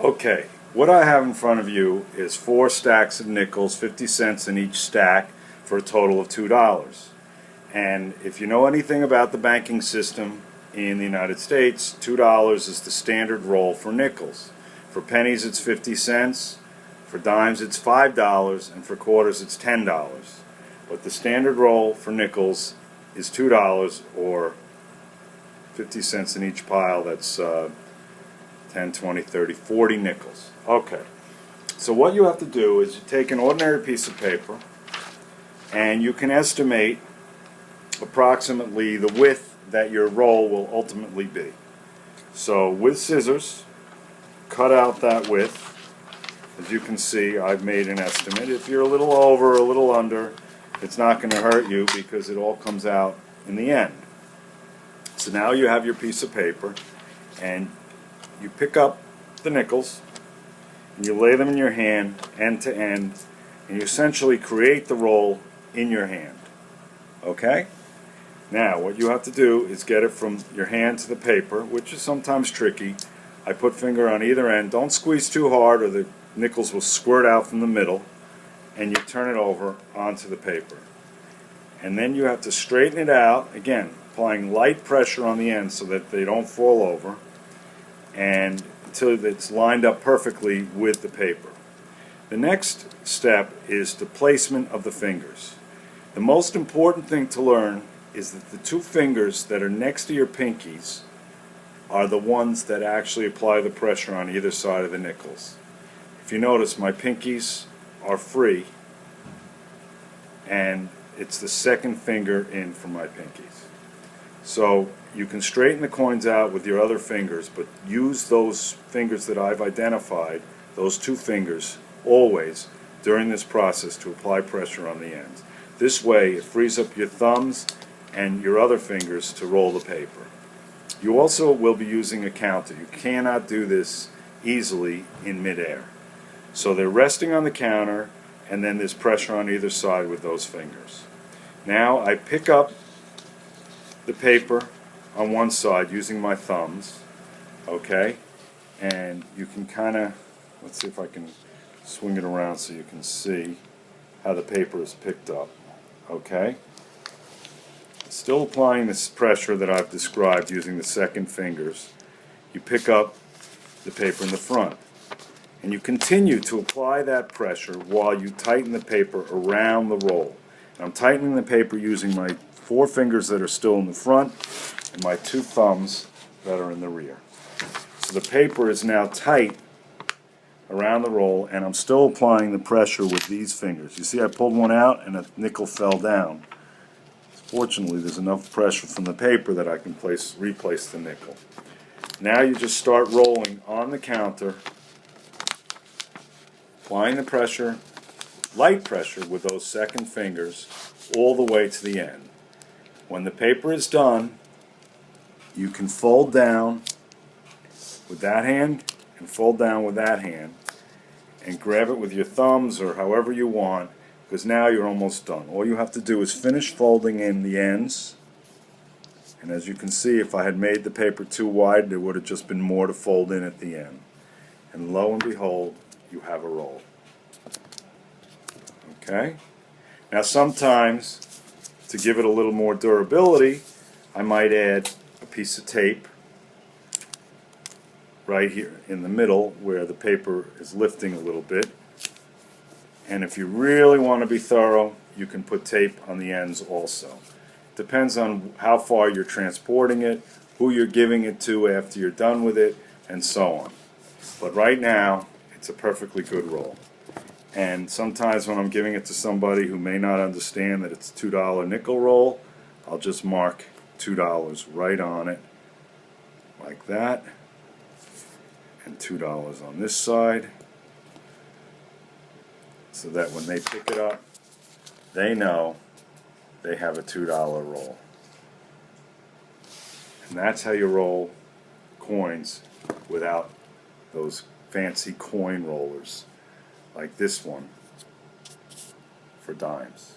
Okay, what I have in front of you is 4 stacks of nickels, 50 cents in each stack, for a total of $2. And if you know anything about the banking system in the United States, $2 is the standard roll for nickels. For pennies it's 50 cents, for dimes it's $5, and for quarters it's $10. But the standard roll for nickels is $2, or 50 cents in each pile. That's 10, 20, 30, 40 nickels. Okay, so what you have to do is you take an ordinary piece of paper and you can estimate approximately the width that your roll will ultimately be. So with scissors, cut out that width. As you can see, I've made an estimate. If you're a little over or a little under, it's not going to hurt you because it all comes out in the end. So now you have your piece of paper and you pick up the nickels and you lay them in your hand end to end, and you essentially create the roll in your hand. Okay? Now what you have to do is get it from your hand to the paper, which is sometimes tricky. I put finger on either end. Don't squeeze too hard or the nickels will squirt out from the middle, and you turn it over onto the paper. And then you have to straighten it out, again applying light pressure on the end so that they don't fall over, and until it's lined up perfectly with the paper. The next step is the placement of the fingers. The most important thing to learn is that the 2 fingers that are next to your pinkies are the ones that actually apply the pressure on either side of the nickels. If you notice, my pinkies are free, and it's the second finger in from my pinkies. So you can straighten the coins out with your other fingers, but use those fingers that I've identified, those 2 fingers, always during this process to apply pressure on the ends. This way it frees up your thumbs and your other fingers to roll the paper. You also will be using a counter. You cannot do this easily in midair. So they're resting on the counter, and then there's pressure on either side with those fingers. Now I pick up the paper on one side using my thumbs, okay, and you can kind of, let's see if I can swing it around so you can see how the paper is picked up, okay. Still applying this pressure that I've described using the second fingers. You pick up the paper in the front, and you continue to apply that pressure while you tighten the paper around the roll. And I'm tightening the paper using my 4 fingers that are still in the front and my 2 thumbs that are in the rear. So the paper is now tight around the roll, and I'm still applying the pressure with these fingers. You see I pulled one out and a nickel fell down. Fortunately, there's enough pressure from the paper that I can replace the nickel. Now you just start rolling on the counter, applying the pressure, light pressure with those second fingers all the way to the end. When the paper is done, you can fold down with that hand and fold down with that hand and grab it with your thumbs or however you want, because now you're almost done. All you have to do is finish folding in the ends, and as you can see, if I had made the paper too wide, there would have just been more to fold in at the end. And lo and behold, you have a roll. Okay? Now sometimes, to give it a little more durability, I might add a piece of tape right here in the middle where the paper is lifting a little bit. And if you really want to be thorough, you can put tape on the ends also. Depends on how far you're transporting it, who you're giving it to after you're done with it, and so on. But right now, it's a perfectly good roll. And sometimes when I'm giving it to somebody who may not understand that it's a $2 nickel roll, I'll just mark $2 right on it, like that, and $2 on this side, so that when they pick it up, they know they have a $2 roll. And that's how you roll coins without those fancy coin rollers like this one for dimes.